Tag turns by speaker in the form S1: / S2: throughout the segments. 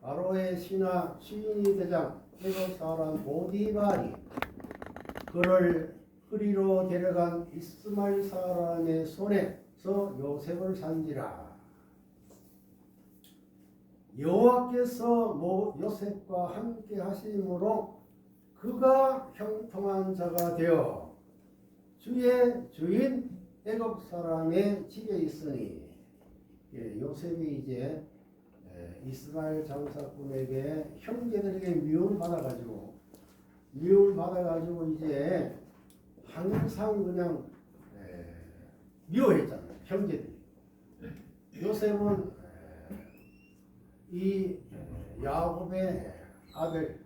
S1: 바로의 신하 시인이 되자 애굽 사람 보디발이 그를 흐리로 데려간 이스마엘 사람의 손에서 요셉을 산지라. 여호와께서 요셉과 함께 하심으로 그가 형통한 자가 되어 주의 주인 애굽 사람의 집에 있으니, 요셉이 이제 이스라엘 장사꾼에게 형제들에게 미움을 받아가지고 이제 항상 그냥 미워했잖아요, 형제들이. 요셉은 이 야곱의 아들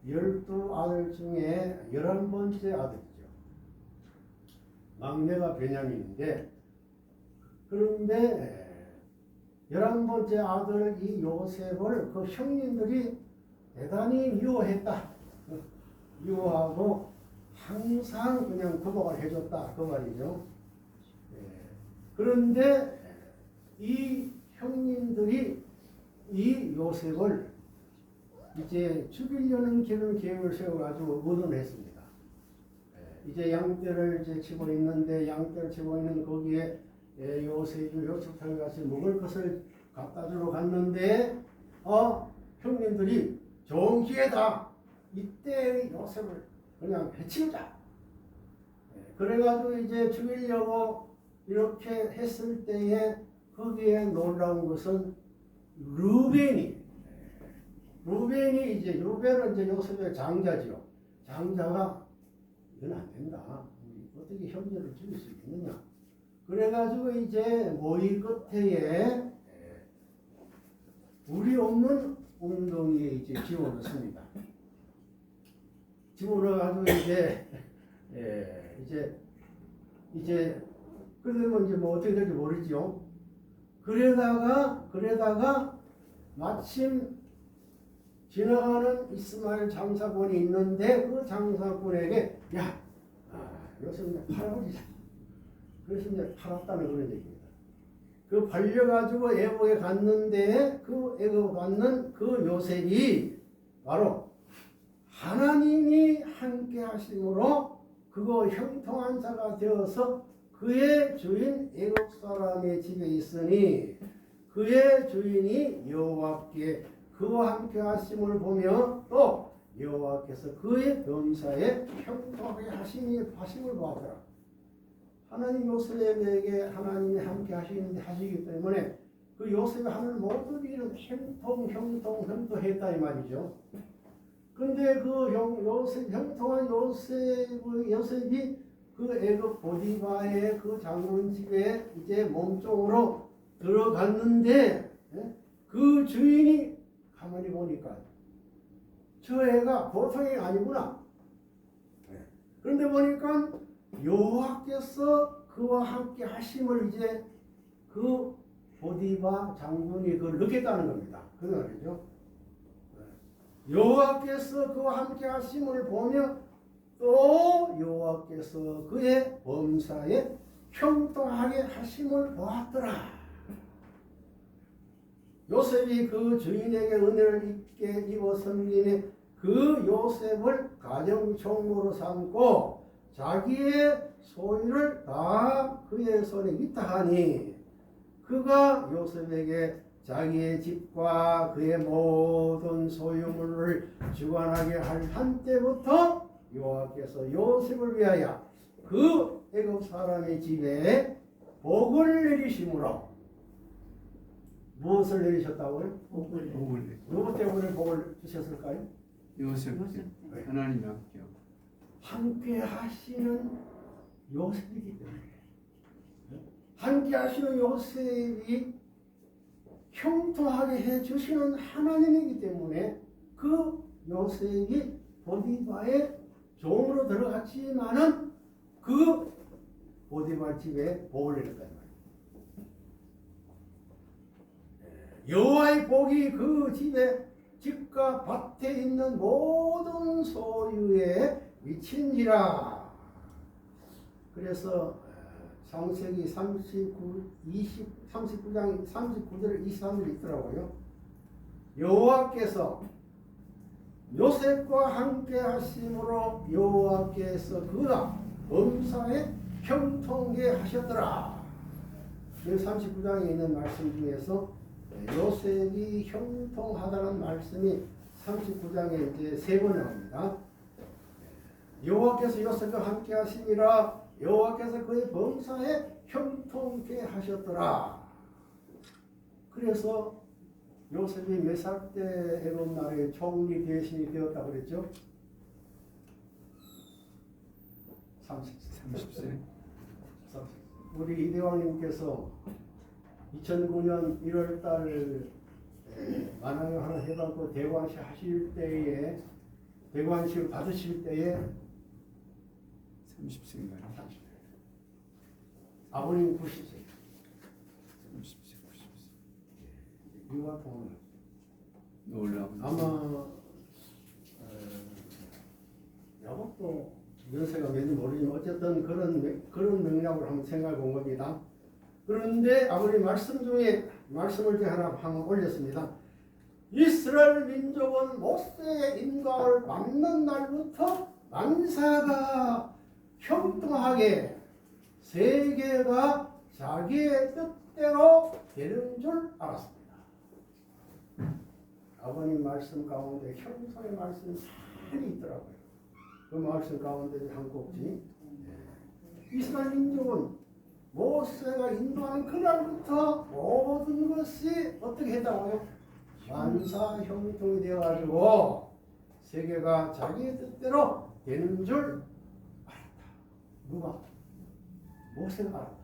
S1: 12아들 중에 11번째 아들이죠. 막내가 베냐민인데, 그런데 11번째 아들 이 요셉을 그 형님들이 대단히 미워했다. 미워하고 항상 그냥 구박을 해줬다, 그 말이죠. 그런데 이 형님들이 이 요셉을 이제 죽이려는 계획을 세워가지고 의논했습니다. 이제 양떼를 이제 치고 있는데, 양떼를 치고 있는 거기에 요셉이 요셉탕에 가서 먹을 것을 갖다 주러 갔는데, 형님들이 좋은 기회다, 이때 요셉을 그냥 해치우자. 그래가지고 이제 죽이려고 이렇게 했을 때에 거기에 놀라운 것은 루벤은 이제 요셉의 장자지요. 장자가 이건 안 된다, 어떻게 형제를 죽일 수 있느냐. 그래가지고 이제 모의 끝에 물이 없는 웅덩이에 이제 집어넣습니다. 집어넣어가지고 이제 그러면 이제 뭐 어떻게 될지 모르지요. 그러다가 마침 지나가는 이스마엘 장사꾼이 있는데, 그 장사꾼에게 요셉 이제 팔아버리자. 그래서 이제 팔았다는 그런 얘기입니다. 그 팔려가지고 애굽에 갔는데, 그 애굽 갔는 그 요셉이 바로 하나님이 함께 하심으로 그거 형통한 자가 되어서 그의 주인 애굽 사람의 집에 있으니, 그의 주인이 여호와께 그와 함께 하심을 보며 또 여호와께서 그의 범사에 형통하게 하심을 보았더라. 하나님 요셉에게 하나님이 함께 하시기 때문에 그 요셉이 하는 모든 일은 형통했다 이 말이죠. 근데 그 형통한 요셉이 그 애굽 보디바의 그 장군 집에 이제 몸종으로 들어갔는데, 그 주인이 가만히 보니까 저 애가 보통이 아니구나. 그런데 보니까 여호와께서 그와 함께 하심을 이제 그 보디바 장군이 그걸 느꼈다는 겁니다. 그 말이죠. 여호와께서 그와 함께 하심을 보며 또 여호와께서 그의 범사에 형통하게 하심을 보았더라. 요셉이 그 주인에게 은혜를 있게 입어 섬기니 그 요셉을 가정총무로 삼고 자기의 소유를 다 그의 손에 위탁하니, 그가 요셉에게 자기의 집과 그의 모든 소유물을 주관하게 할 한때부터 여호와께서 요셉을 위하여 그 애굽 사람의 집에 복을 내리심으로. 무엇을 내리셨다고요?
S2: 복을.
S1: 누구 때문에 복을 주셨을까요?
S2: 요셉. 하나님
S1: 함께 하시는 요셉이기 때문에. 함께 하시는 요셉이 형통하게 해주시는 하나님이기 때문에 그 요셉이 보디바의 종으로 들어갔지만은 그 보디바 집에 복을 내렸단 말이에요. 여호와의 복이 그 집과 밭에 있는 모든 소유에 미친지라. 그래서 창세기 39장 39절 23절 있더라고요. 여호와께서 요셉과 함께 하심으로 여호와께서 그가 범사에 형통케 하셨더라. 39장에 있는 말씀 중에서 요셉이 형통하다는 말씀이 39장에 이제 3번 나옵니다. 여호와께서 요셉과 함께 하시니라. 여호와께서 그의 범사에 형통케 하셨더라. 그래서 요셉이 몇 살 때 애굽 나라의 총리 대신이 되었다고 그랬죠?
S2: 30세.
S1: 우리 이대왕님께서 2009년 1월달 만왕을 하나 해갖고 대관식 하실 때에 대관식 받으실 때에
S2: 30세인가요?
S1: 아버님 90세.
S2: 30세, 90세.
S1: 유아 통은
S2: 놀라운.
S1: 아마 야곱도 연세가 몇인지 모르지만 어쨌든 그런 능력으로 한번 생각해 본 겁니다. 그런데 아버님 말씀 중에 말씀을 제가 하나 한번 올렸습니다. 이스라엘 민족은 모세의 인도를 받는 날부터 만사가 형통하게 세계가 자기의 뜻대로 되는 줄 알았습니다. 아버님 말씀 가운데 형통의 말씀이 많이 있더라고요. 그 말씀 가운데 한 꼭지. 이스라엘 민족은 모세가 인도하는 그날부터 모든 것이 어떻게 했다고요? 만사 형통이 되어가지고 세계가 자기의 뜻대로 되는 줄 알았다. 누가? 모세가 알았다.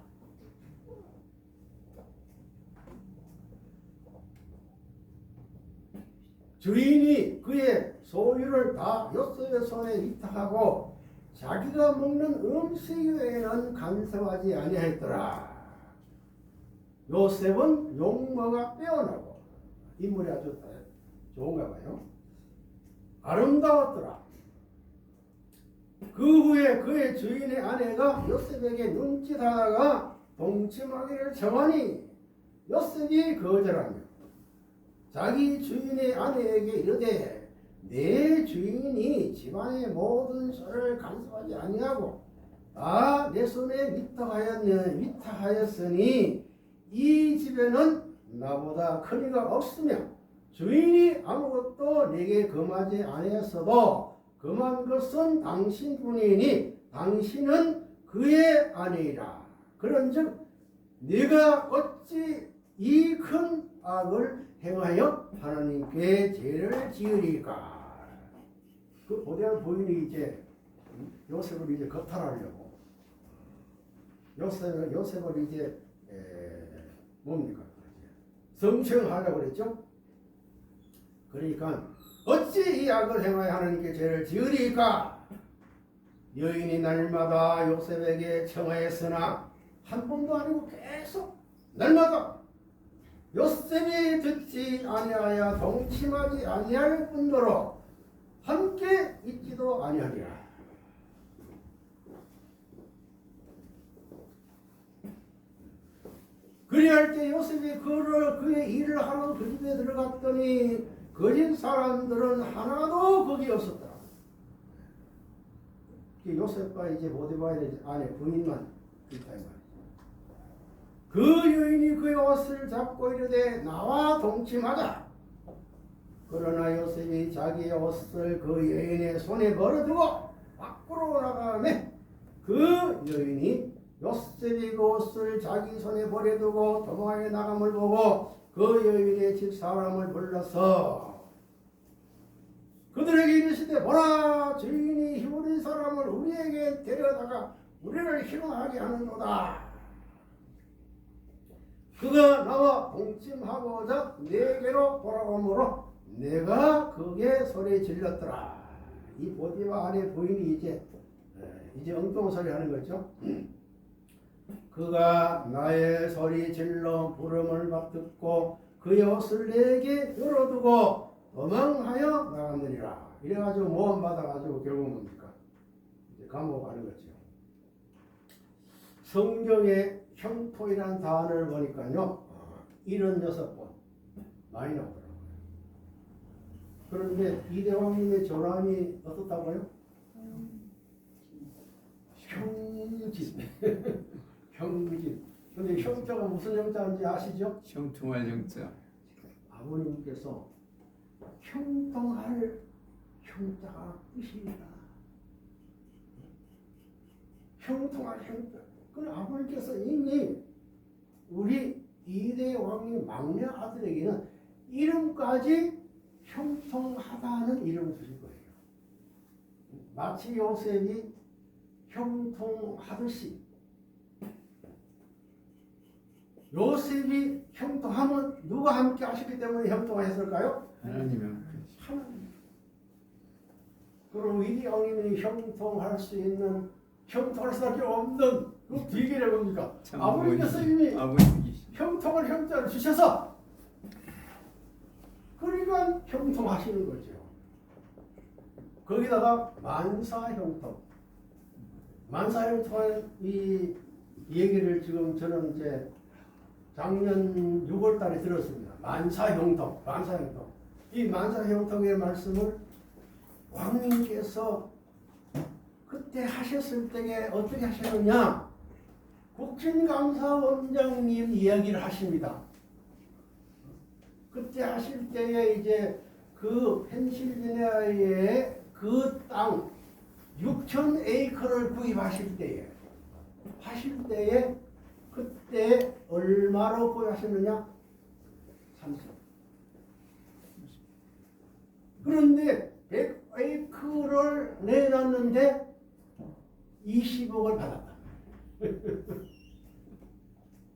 S1: 주인이 그의 소유를 다 요셉의 손에 위탁하고 자기가 먹는 음식 외에는 간섭하지 아니하였더라. 요셉은 용모가 빼어나고 인물이 아주 좋은가 봐요. 아름다웠더라. 그 후에 그의 주인의 아내가 요셉에게 눈짓하다가 동침하기를 청하니 요셉이 거절하며 자기 주인의 아내에게 이르되 내 주인이 집안의 모든 소를 간섭하지 아니하고 다 내 손에 위탁하였으니 이 집에는 나보다 큰 이가 없으며 주인이 아무것도 내게 금하지 아니했어도 금한 것은 당신뿐이니 당신은 그의 아내이라. 그런즉 네가 어찌 이 큰 악을 행하여 하나님께 죄를 지으리까. 그 고대한 부인이 이제 요셉을 이제 거탈하려고 요셉을 이제 뭡니까? 성추행하려고 그랬죠. 그러니까 어찌 이 악을 행하여 하나님께 죄를 지으리까. 여인이 날마다 요셉에게 청하였으나 한 번도 아니고 계속 날마다 요셉이 듣지 아니하여 동침하지 아니할 뿐더러 함께 있지도 아니하리라. 그리할 때 요셉이 그의 일을 하러 그 집에 들어갔더니 그 집 사람들은 하나도 거기 없었더라. 요셉과 이제 보디바의 아내 부인만 있다 이 말이야. 그 여인이 그의 옷을 잡고 이르되 나와 동침하자. 그러나 요셉이 자기의 옷을 그 여인의 손에 걸어두고 밖으로 나가매 그 여인이 요셉이 그 옷을 자기 손에 버려두고 도망하여 나감을 보고 그 여인의 집 사람을 불러서 그들에게 이르시되 보라 주인이 히브리 사람을 우리에게 데려다가 우리를 희롱하게 하는도다. 그가 나와 동침하고자 내게로 돌아오므로 내가 그게 소리 질렀더라. 이 보디바 아내 부인이 이제 엉뚱한 소리 하는 거죠. 그가 나의 소리 질러 부름을 듣고 그의 옷을 내게 열어두고 도망하여 나갔느니라. 이래가지고 모함 받아가지고 결국 뭡니까? 이제 감옥 가는 거죠. 성경에 형통이라는 단어를 보니까요 76번 많이 나오더라고요. 그런데 이대왕님의 전함이 어떻다고요? 형진. 형진. 근데 형자가 무슨 형자인지 아시죠?
S2: 형통할 형자.
S1: 아버님께서 형통할 형자가 뜻입니다. 형통할 형자. 그럼 아버님께서 이미 우리 이대왕님 막내 아들에게는 이름까지 형통하다는 이름을 주신 거예요. 마치 요셉이 형통하듯이 요셉이 형통하면 누가 함께 하셨기 때문에 형통했을까요?
S2: 하나님이 함께.
S1: 하나님. 그럼 이대왕님이 형통할 수 있는 형통할 수밖에 없는 그 비결이 뭡니까? 아버님께서 이미
S2: 아버님이
S1: 형통을 형자를 주셔서 그러니까 형통하시는 거죠. 거기다가 만사형통. 만사형통한 이 얘기를 지금 저는 이제 작년 6월 달에 들었습니다. 만사형통, 만사형통. 이 만사형통의 말씀을 왕님께서 그때 하셨을 때에 어떻게 하셨느냐? 국진감사원장님 이야기를 하십니다. 그때 하실 때에 이제 그 펜실베니아의 그 땅 6,000에이커를 구입하실 때에 그때 얼마로 구입하셨느냐? 30. 그런데 100에이커를 내놨는데 20억을 받았다.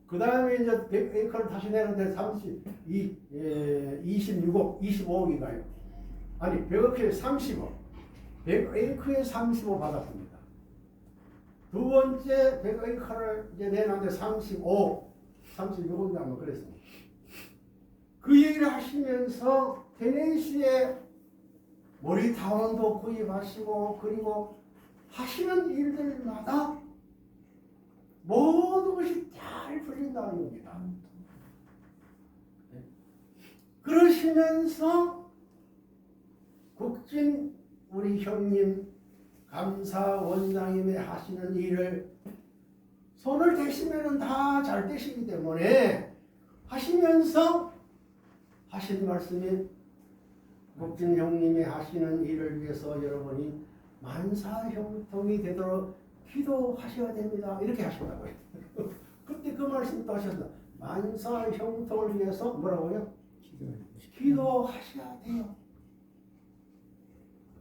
S1: 그 다음에 이제 100에이커를 다시 내는데 26억, 25억인가요? 아니, 100에이커에 30억. 100에이커에 35 받았습니다. 두 번째 100에이커를 이제 내놨는데 35, 36억인가 뭐 그랬습니다. 그 얘기를 하시면서 테네시에 모리타운도 구입하시고 그리고 하시는 일들마다 모든 것이 잘 풀린다는 겁니다. 그러시면서 국진 우리 형님 감사원장님이 하시는 일을 손을 대시면 다 잘 되시기 때문에 하시면서 하신 말씀이 국진 형님이 하시는 일을 위해서 여러분이 만사형통이 되도록 기도하셔야 됩니다. 이렇게 하신다고요. 그때 그 말씀도 하셨다. 만사형통을 위해서 뭐라고요? 기도하셔야 돼요.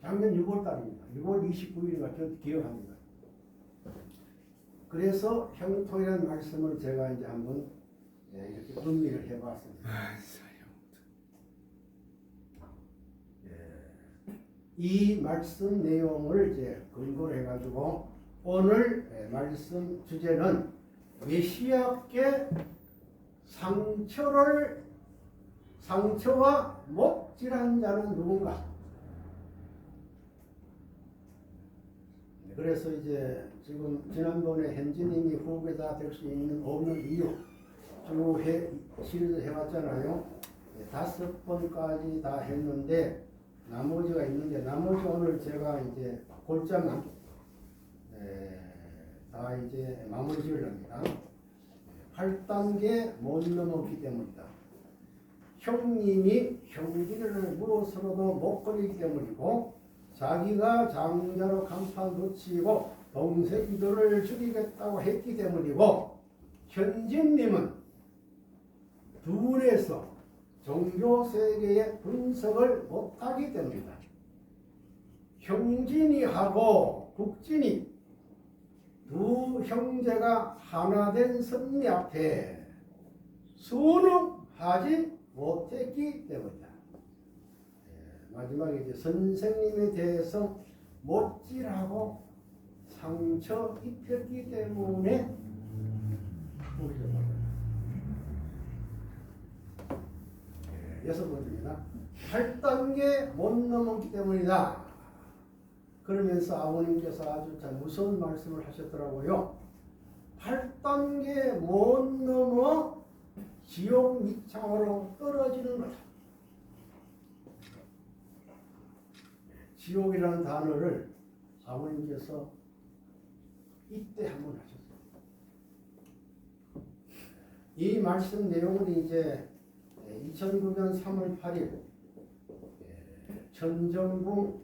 S1: 작년 6월 달입니다. 6월 29일인가 기억합니다. 그래서 형통이라는 말씀을 제가 이제 한번 이렇게 음미를 해봤습니다. 이 말씀 내용을 이제 근거로 해가지고 오늘 말씀 주제는 메시아께 상처와 못질한 자는 누군가. 그래서 이제 지금 지난번에 현진님이 후계자 될 수 있는 없는 이유 쭉 시리즈 해왔잖아요. 5번까지 다 했는데 나머지가 있는데 나머지 오늘 제가 이제 골자만 다 이제 마무리 지으려합니다. 8단계 못 넘었기 때문이다. 형님이 형제를 무엇으로도 못 걸리기 때문이고 자기가 장자로 간판 붙이고 동생들을 죽이겠다고 했기 때문이고 현진님은 둘에서 종교 세계의 분석을 못하기 때문이다. 형진이하고 국진이 두 형제가 하나 된 섭리 앞에 순응하지 못했기 때문이다. 마지막에 이제 선생님에 대해서 못질하고 상처 입혔기 때문에 여섯 번째입니다. 8단계 못 넘었기 때문이다. 그러면서 아버님께서 아주 참 무서운 말씀을 하셨더라고요. 8단계 못 넘어 지옥 밑창으로 떨어지는 거다. 지옥이라는 단어를 아버님께서 이때 한 번 하셨어요. 이 말씀 내용은 이제 2009년 3월 8일 천정궁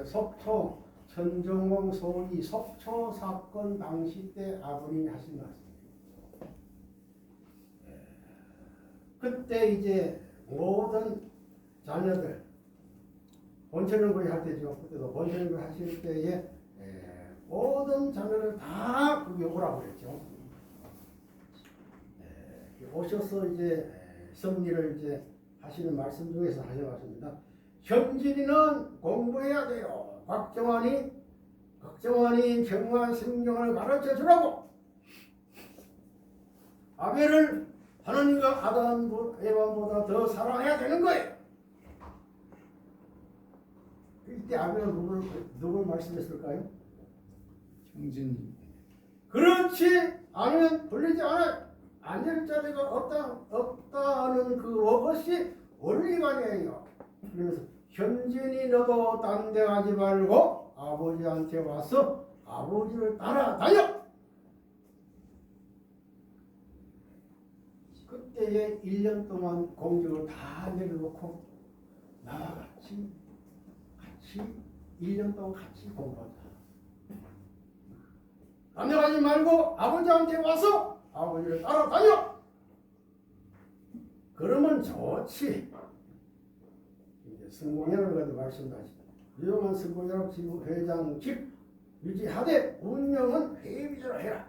S1: 속초 천정궁 소위 속초 사건 당시 때 아버님이 하신 말씀이에요. 그때 이제 모든 자녀들 본천연구회 할 때죠. 그때도 본천연구회 하실 때에 모든 자녀를 다 거기 오라고 그랬죠. 오셔서 이제 섭리를 이제 하시는 말씀 중에서 하셔봤습니다. 현진이는 공부해야 돼요. 걱정하니 정말 성경을 가르쳐 주라고. 아벨을 하나님과 아담 에바보다 더 사랑해야 되는 거예요. 이때 아벨은 누굴 말씀했을까요?
S2: 형진이.
S1: 그렇지 않으면 불리지 않아요. 앉을 자리가 없다는 그것이 원리가 아니에요. 그래서 현진이 너도 딴 데 가지 말고 아버지한테 와서 아버지를 따라다녀. 그때에 1년 동안 공직을 다 내려놓고 나와 같이 1년 동안 같이 공부하자. 남녀가지 말고 아버지한테 와서 아버지를 따라다녀. 그러면 좋지. 이제 성공회를 말씀하시다. 유용한 성공회로 지부 회장직 유지하되 운영은 회의비제로 해라.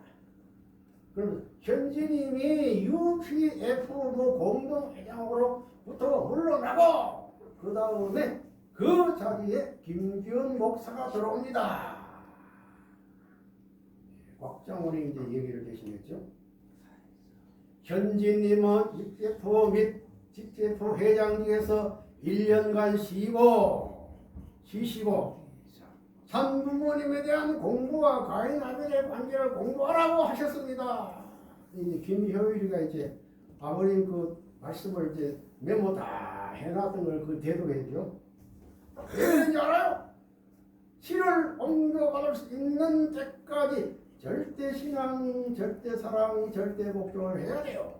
S1: 그럼 현진님이 UPF도 공동회장으로부터 물러나고 그 다음에 그 자리에 김기현 목사가 들어옵니다. 곽장원이 이제 얘기를 대신했죠. 현진님은 UPF 및 GTF 회장직에서 1년간 쉬시고 산부모님에 대한 공부와 가인아벨의 관계를 공부하라고 하셨습니다. 이제 김효일이가 이제 아버님 그 말씀을 이제 메모 다 해놨던 걸 그 대도했죠. 왜 그런지 알아요? 실을 옮겨받을 수 있는 때까지 절대 신앙, 절대 사랑, 절대 복종을 해야 돼요.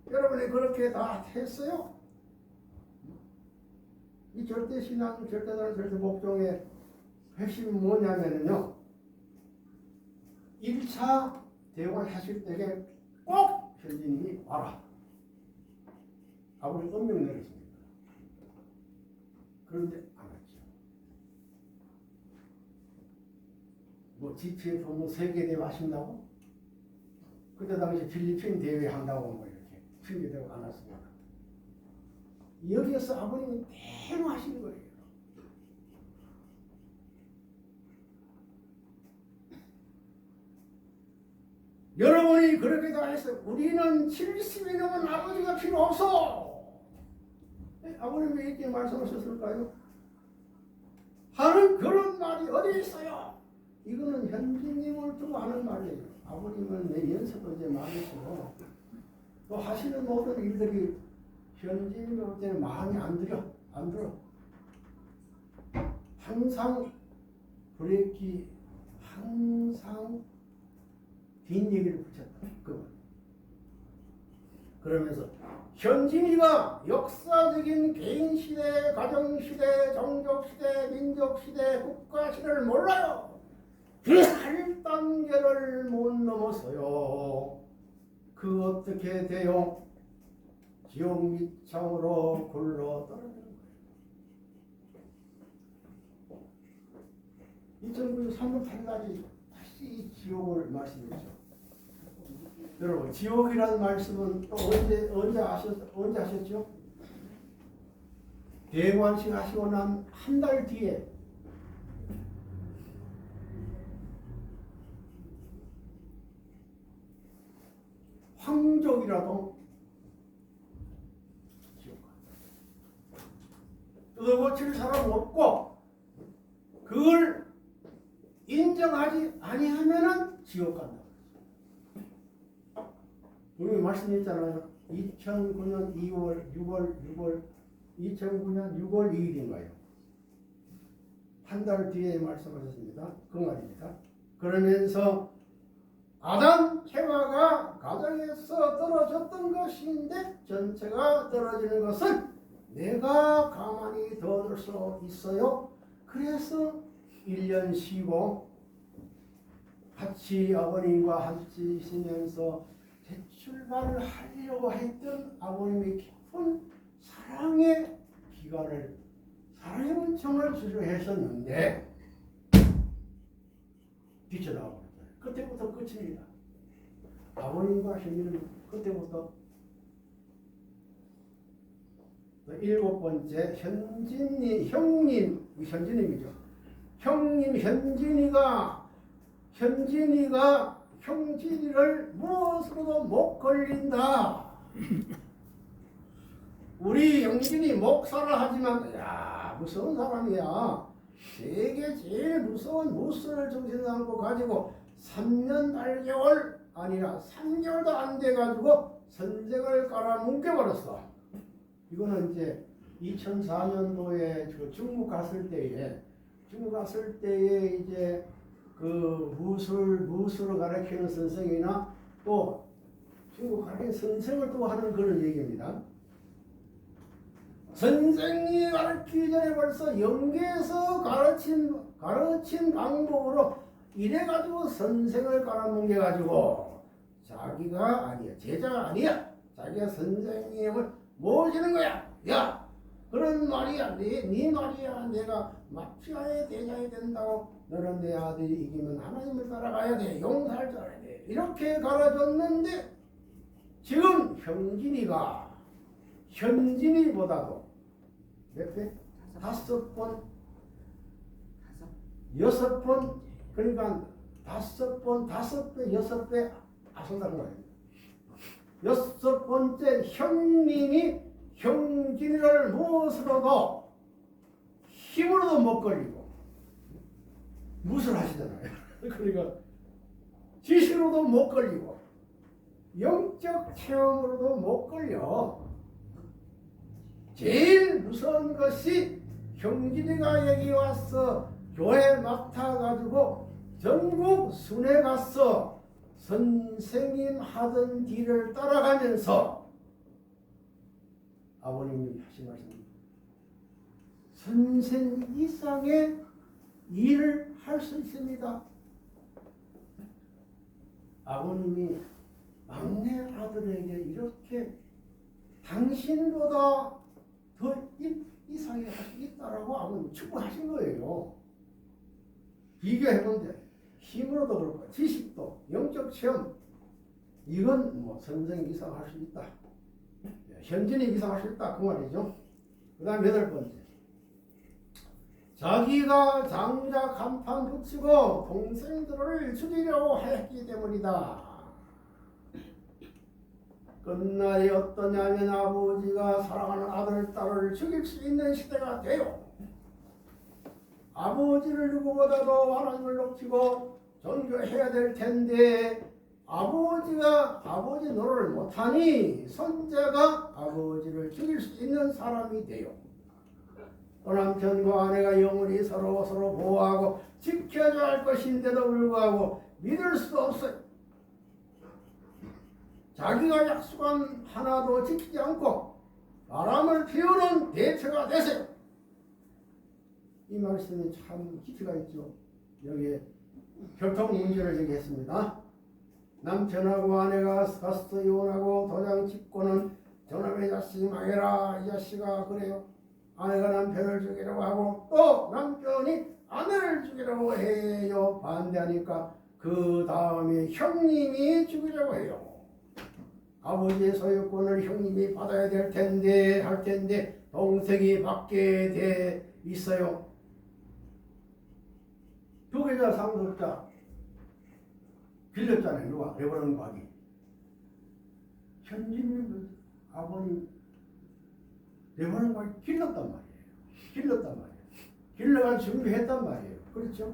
S1: 여러분이 그렇게 다 했어요? 이 절대 신앙, 절대 사랑, 절대 복종의 핵심이 뭐냐면요. 1차 대응을 하실 때에 꼭 현진님이 와라. 아버지 엄명 내렸습니다. 그런데 안 왔죠. 뭐 GTF 뭐 세계대회 하신다고? 그때 당시 필리핀 대회 한다고 뭐 이렇게 핑계대고 안 왔습니다. 여기에서 아버님이 대로 하시는 거예요. 여러분이 그렇게 다 했어요. 우리는 70이 넘은 아버지가 필요 없어. 아버님이 왜 이렇게 말씀하셨을까요? 하는 그런 말이 어디 있어요? 이거는 현진님을 두고 하는 말이에요. 아버님은 내 연세도 이제 많으시고 또 하시는 모든 일들이 현진님이 볼 때는 마음에 안 들어. 항상 브레이크, 항상 뒷얘기를 붙였다. 그러면서 현진이가 역사적인 개인시대, 가정시대, 종족시대, 민족시대, 국가시대를 몰라요. 그 한 단계를 못 넘어서요. 그 어떻게 돼요? 지옥 밑창으로 굴러 떨어지는 거예요. 2009년 3월 8일까지 다시 지옥을 말씀했죠. 여러분, 지옥이라는 말씀은 또 언제 하셨죠? 대관식 하시고 난 한 달 뒤에 황족이라도 지옥 간다. 뜯어고칠 사람 없고 그걸 인정하지 아니하면은 지옥 간다. 우리 말씀했잖아요. 2009년 6월 2일인가요? 한 달 뒤에 말씀하셨습니다. 그 말입니다. 그러면서 아담 해와가 가정에서 떨어졌던 것인데 전체가 떨어지는 것은 내가 가만히 둬둘 수 있어요. 그래서 1년 쉬고 같이 아버님과 함께 있으면서 재출발을 하려고 했던 아버님의 깊은 사랑의 기간을, 사랑의 은총을 주저하셨는데 뒤쳐나오고 그때부터 끝입니다. 아버님과 형님은 그때부터. 일곱 번째, 현진이죠. 형님 현진이가 형진이를 무엇으로도 못 걸린다. 우리 영진이 목사라 하지만 야 무서운 사람이야. 세계 제일 무서운 무술을 정신 안고 가지고 3년 8개월 아니라 3개월도 안 돼가지고 선생을 깔아뭉개버렸어. 이거는 이제 2004년도에 중국 갔을 때에 이제 그 무술을 가르치는 선생이나 또 중국 가르치는 선생을 또 하는 그런 얘기입니다. 선생이 가르치기 전에 벌써 영계에서 가르친 방법으로 이래가지고 선생을 깔아뭉개가지고 자기가 아니야, 제자가 아니야, 자기가 선생님을 모시는 거야. 야, 그런 말이야, 네 말이야. 내가 마피아의 대장이 된다고. 너는 내 아들이 이기면 하나님을 따라가야 돼. 용서할 줄 알아야 돼. 이렇게 가르쳤는데 지금 현진이보다도 몇 배? 5번, 6번, 그러니까 5번, 5배, 6배 앞선다는 거예요. 6번째 형님이 형진이를 무엇으로도 힘으로도 못 걸리고 무술 하시잖아요. 그러니까 지식으로도 못 걸리고 영적 체험으로도 못 걸려. 제일 무서운 것이 형진이가 여기 와서 교회 맡아가지고 전국 순회 가서 선생님 하던 길을 따라가면서 아버님이 하신 말씀입니다. 선생 이상의 일을 할 수 있습니다. 아버님이 막내 아들에게 이렇게 당신보다 더 이상하게 할 수 있다라고 아버님 축복하신 거예요. 비교해본데 힘으로도 그렇고 지식도 영적 체험 이건 뭐 선생 이상 할 수 있다. 현진이 이상 할 수 있다 그 말이죠. 그 다음 8번째, 자기가 장자 간판 붙이고 동생들을 죽이려고 했기 때문이다. 끝날이 어떠냐면 아버지가 사랑하는 아들, 딸을 죽일 수 있는 시대가 돼요. 아버지를 누구보다도 하나님을 높이고 존경해야 될 텐데 아버지가 아버지 노릇을 못하니 손자가 아버지를 죽일 수 있는 사람이 돼요. 또 남편과 아내가 영원히 서로 보호하고 지켜줘야 할 것인데도 불구하고 믿을 수 없어요. 자기가 약속한 하나도 지키지 않고 바람을 피우는 대처가 되세요. 이 말씀이 참 깊이가 있죠. 여기에 교통 문제를 얘기했습니다. 남편하고 아내가 가서 이혼하고 도장 찍고는 저놈의 자식이 망해라 이 자식아 그래요. 아내가 남편을 죽이려고 하고 또 남편이 아내를 죽이려고 해요. 반대하니까 그 다음에 형님이 죽이려고 해요. 아버지의 소유권을 형님이 받아야 될 텐데 할 텐데 동생이 받게 돼 있어요. 두 계좌 상속자 빌렸잖아요. 누가? 레버넌 박이. 현진님 아버님 레버넌 박이 길렀단 말이에요. 길러갈 준비했단 말이에요. 그렇죠?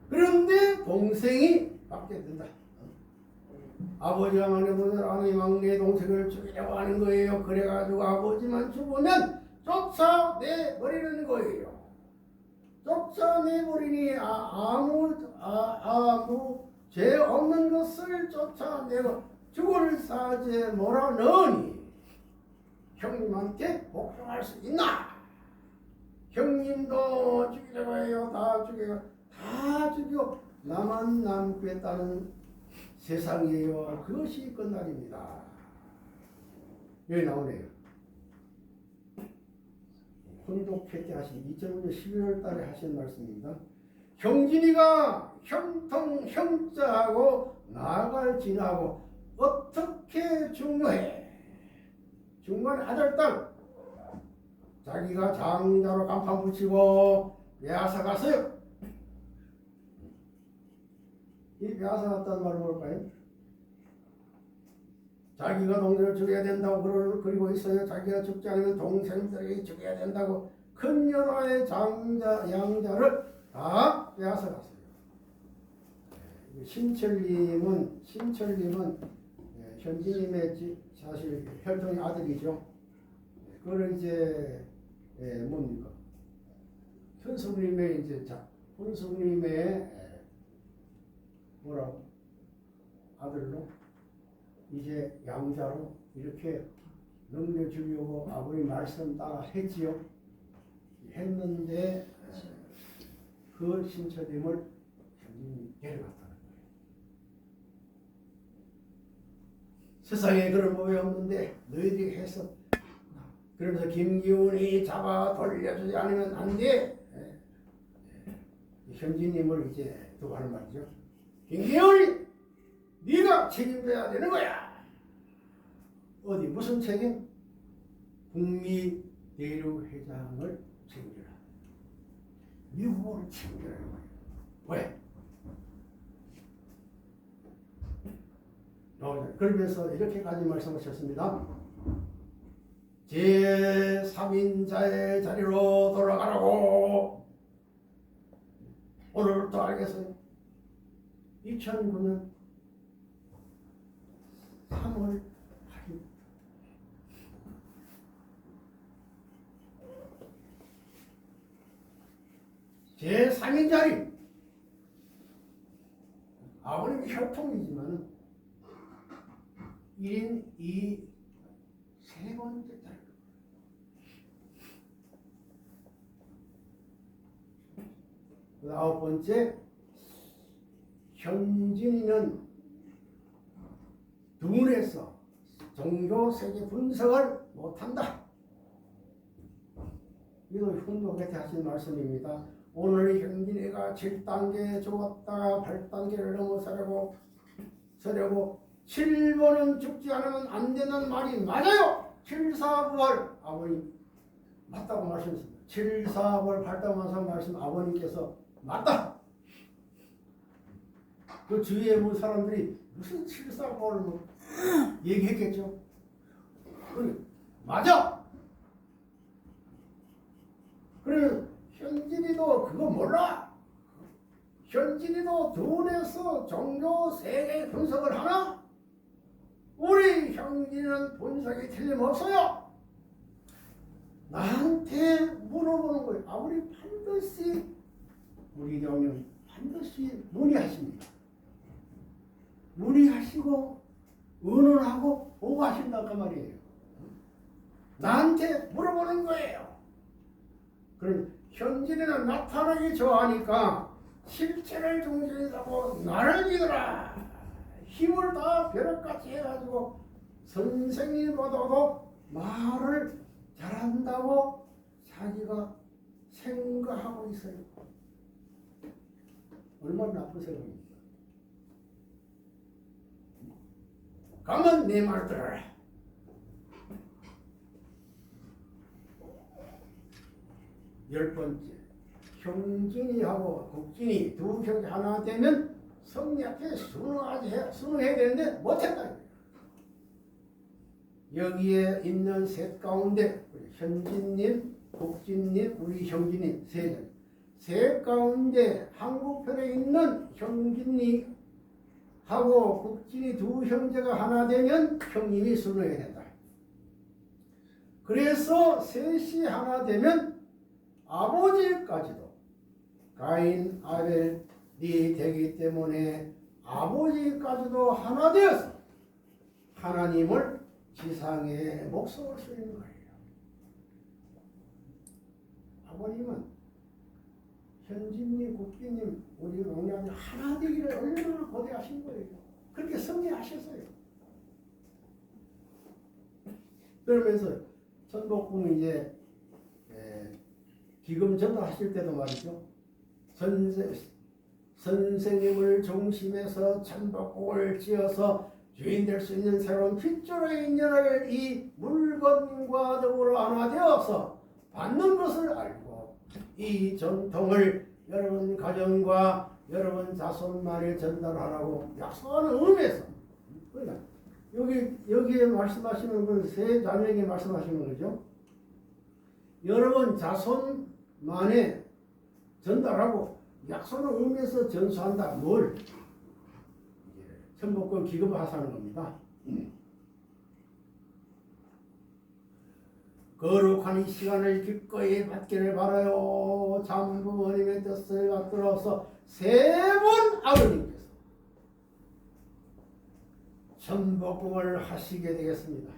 S1: 그런데 동생이 받게 된다. 아버지가 막내 동생을 막내 동생을 죽이려고 하는 거예요. 그래가지고 아버지만 죽으면 쫓아내버리는 거예요. 쫓아내버리니 아무 죄 없는 것을 쫓아내고 죽을 사죄 몰아넣으니 형님한테 복종할 수 있나? 형님도 죽이려고 해요. 다 죽이고 나만 남겠다는 세상이에요. 그것이 끝날입니다. 여기 나오네요. 혼독회 때 하신 2005년 11월 달에 하신 말씀입니다. 형진이가 형자하고 나갈 지나고 어떻게 중요해? 중간에 아들딸 자기가 장자로 간판 붙이고 빼앗아 갔어요. 이 빼앗아 갔다는 말은 뭘까요? 자기가 동생을 죽여야 된다고 그러고 있어요. 자기가 죽지 않으면 동생들이 죽여야 된다고 큰 여자의 양자를 다 빼앗아 갔어요. 신철님은 현진님의 사실 혈통의 아들이죠. 그걸 이제 뭡니까? 현숙님의 뭐라고 아들로 이제 양자로 이렇게 넘겨주려고 아버지 말씀 따라 했지요. 했는데 그 신철님을 현진이 데려갔다는 거예요. 세상에 그런 법이 없는데 너희들이 했어. 그러면서 김기훈이 잡아 돌려주지 않으면 안 돼. 현진님을 이제 두고 하는 말이죠. 김기훈이 네가 책임져야 되는 거야. 어디 무슨 책임? 북미 대륙회장을 책임져라. 미국을 책임져라는 거예요. 왜? 그러면서 이렇게까지 말씀하셨습니다. 제3인자의 자리로 돌아가라고. 오늘부터 알겠어요. 2009년 3월 8일 제3인 자리 아버님 혈통이지만 1인 2 세 번째 자리 아홉 번째 현진이는 둔해서 종교 세계 분석을 못한다. 이거 훈도 곁에 하신 말씀입니다. 오늘 현진이가 7단계에 죽었다가 8단계를 넘어서려고 7번은 죽지 않으면 안 되는 말이 맞아요. 7사부활 아버님 맞다고 말씀하셨습니다. 7사부활 8단계에서 말씀 아버님께서 맞다. 그 주위에 뭐 사람들이 무슨 7사부활을 뭐 얘기했겠죠. 맞아. 그래 현진이도 그거 몰라. 현진이도 둔해서 종교 세계 분석을 하나? 우리 현진이는 분석이 틀림없어요. 나한테 물어보는 거예요. 아무리 반드시 우리 대원님 반드시 문의하십니다. 문의하시고 의논하고 보고하신다 그 말이에요. 나한테 물어보는 거예요. 그럼 현진이는 나타나기 좋아하니까 실체를 중심하고 나를 믿어라. 힘을 다 벼락같이 해가지고 선생님보다도 말을 잘한다고 자기가 생각하고 있어요. 얼마나 나쁜 생각입니까? 가면 내 말 들어라. 열 번째, 형진이하고 국진이 두 형제 하나 되면 성리학에 순응해야 되는데 못했다. 여기에 있는 셋 가운데 현진님, 국진님, 우리 형진님 셋 가운데 한국편에 있는 형진이 하고 국진이 두 형제가 하나 되면 형님이 순응해야 된다. 그래서 셋이 하나 되면 아버지까지도 가인, 아벨이 되기 때문에 아버지까지도 하나 되어서 하나님을 지상에 목숨을 쓰는 거예요. 아버님은 현진님, 국기님, 우리 왕년이 하나 되기를 얼마나 고대하신 거예요. 그렇게 섭리하셨어요. 그러면서 천복궁 이제 기금 전도하실 때도 말이죠. 선생님을 중심해서 천복궁을 지어서 주인 될 수 있는 새로운 핏줄의 인연을 이 물건과 더불어 하나 되어서 받는 것을 알고 이 전통을 여러분 가정과 여러분 자손만에 전달하라고 약속하는 의미에서 그러니까 여기에 말씀하시는 건 세 자녀에게 말씀하시는 거죠. 여러분 자손만에 전달하고 약속하는 의미에서 전수한다. 뭘? 천복권 기금을 하사는 겁니다. 거룩한 이 시간을 기꺼이 받기를 바라요. 장부모님의 뜻을 받들어서 세 분 아버님께서 천복궁을 하시게 되겠습니다.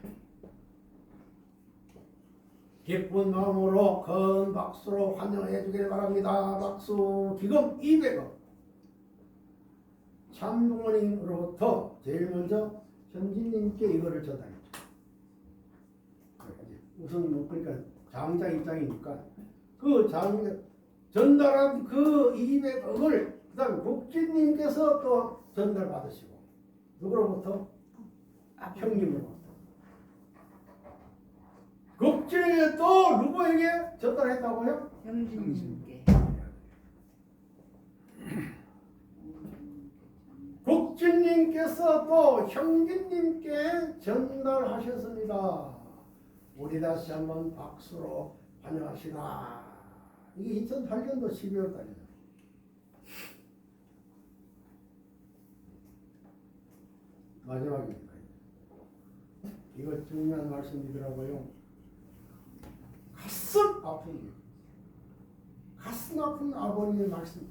S1: 기쁜 마음으로 큰 박수로 환영해 주길 바랍니다. 박수. 기금 200원. 참부모님으로부터 제일 먼저 현진님께 이거를 전달했죠. 우선 그러니까 장자 입장이니까 그 전달한 그 200억을 그다음 국진님께서 또 전달 받으시고 누구로부터? 형님으로부터. 국진이 또 누구에게 전달했다고요?
S3: 형님께.
S1: 국진님께서 또 형님께 전달하셨습니다. 우리 다시 한번 박수로 환영하시나. 이게 2008년도 12월 달이에요. 마지막입니다. 이거 중요한 말씀이더라고요. 가슴 아픈 가슴 아픈 아버님의 말씀.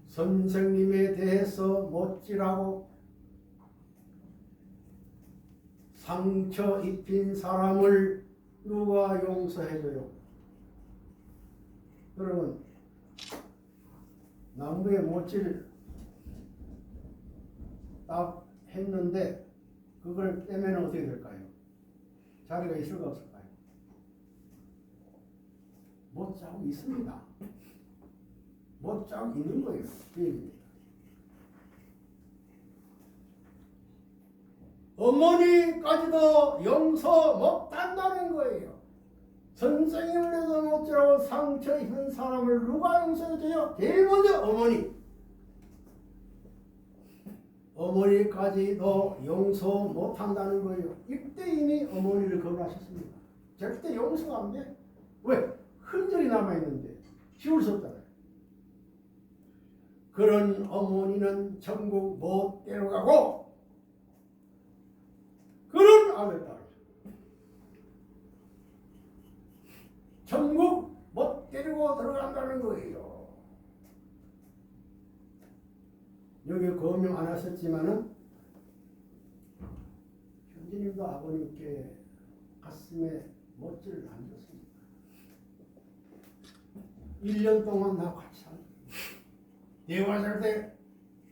S1: 선생님에 대해서 못지라고 상처 입힌 사람을 누가 용서해줘요? 여러분 나무에 못질 딱 했는데 그걸 떼면 어떻게 될까요? 자리가 있을까 없을까요? 못자국 있습니다. 못자국 있는 거예요. 그 얘기입니다. 어머니까지도 용서 못한다는 거예요. 선생님을 해서 못지라고 상처 입은 사람을 누가 용서해줘요? 제일 먼저 어머니. 어머니까지도 용서 못한다는 거예요. 이때 이미 어머니를 거부하셨습니다. 절대 용서가 안 돼. 왜? 흔적이 남아있는데 지울 수 없잖아요. 그런 어머니는 천국 못 데려가고 그런 아들 딸 천국 못 데리고 들어간다는 거예요. 여기 거명 안 하셨지만은 현진님도 아버님께 가슴에 못질을 안 줬습니다. 1년 동안 나 같이 산 내가 살 때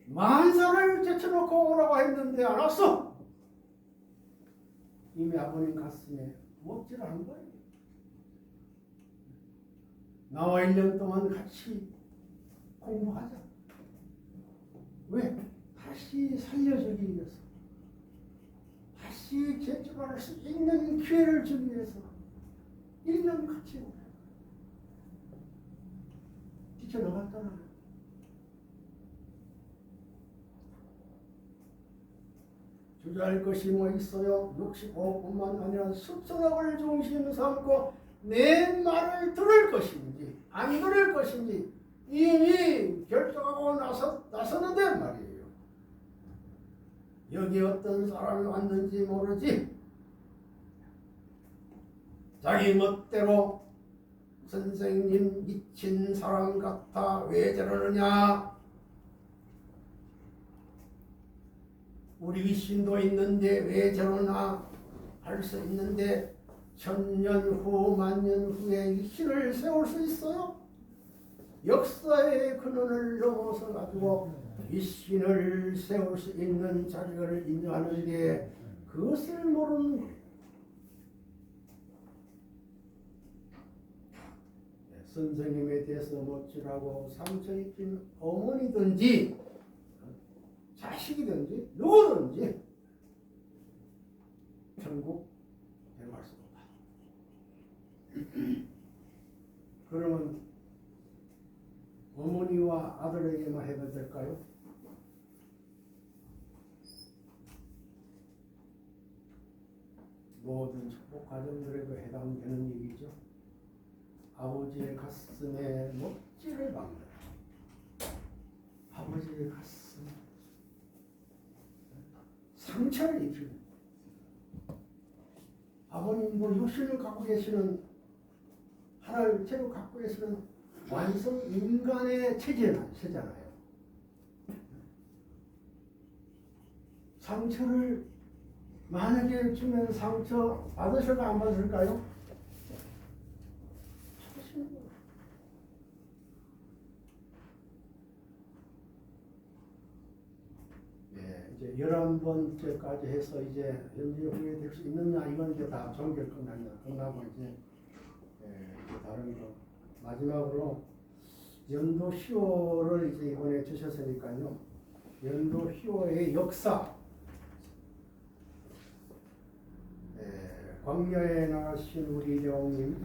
S1: 만사를 제쳐놓고 오라고 했는데 안 왔어. 이미 아버님 가슴에 못질을 한 거예요. 나와 1년 동안 같이 공부하자. 왜? 다시 살려주기 위해서, 다시 재출발할 수 있는 기회를 주기 위해서 1년 같이 뛰쳐나갔잖아요. 주저할 것이 뭐 있어요? 65뿐만 아니라 수천억을 중심 삼고 내 말을 들을 것인지 안 들을 것인지 이미 결정하고 나섰는데 말이에요. 여기 어떤 사람이 왔는지 모르지. 자기 멋대로 선생님 미친 사람 같아 왜 저러느냐. 우리 신도 있는데 왜 저러나 할 수 있는데 천년 후 만년 후에 이 신을 세울 수 있어요? 역사의 근원을 넘어서 가지고 이 신을 세울 수 있는 자리를 인정하는데 그것을 모르는 거예요. 선생님에 대해서 못지라고 상처 입힌 어머니든지 자식이든지 누구든지 천국 데려갈 수 없다. 그러면 어머니와 아들에게만 해도 될까요? 모든 축복 가정들에도 해당되는 얘기죠. 아버지의 가슴에 먹지를 박는 아버지의 가슴 상처를 입히는 아버님 뭐 육신을 갖고 계시는 하나를 채로 갖고 계시는 완성 인간의 체제잖아요. 상처를 만약에 주면 상처 받으실까 안 받으실까요? 예, 이제 11번째까지 해서 이제 현재 후회될 수 있느냐 이건 이제 다 종결 끝나고 이제 다른 거 마지막으로 연도 희호를 이제 이번에 주셨으니까요. 연도 희호의 역사. 광야에 나가신 우리 대왕님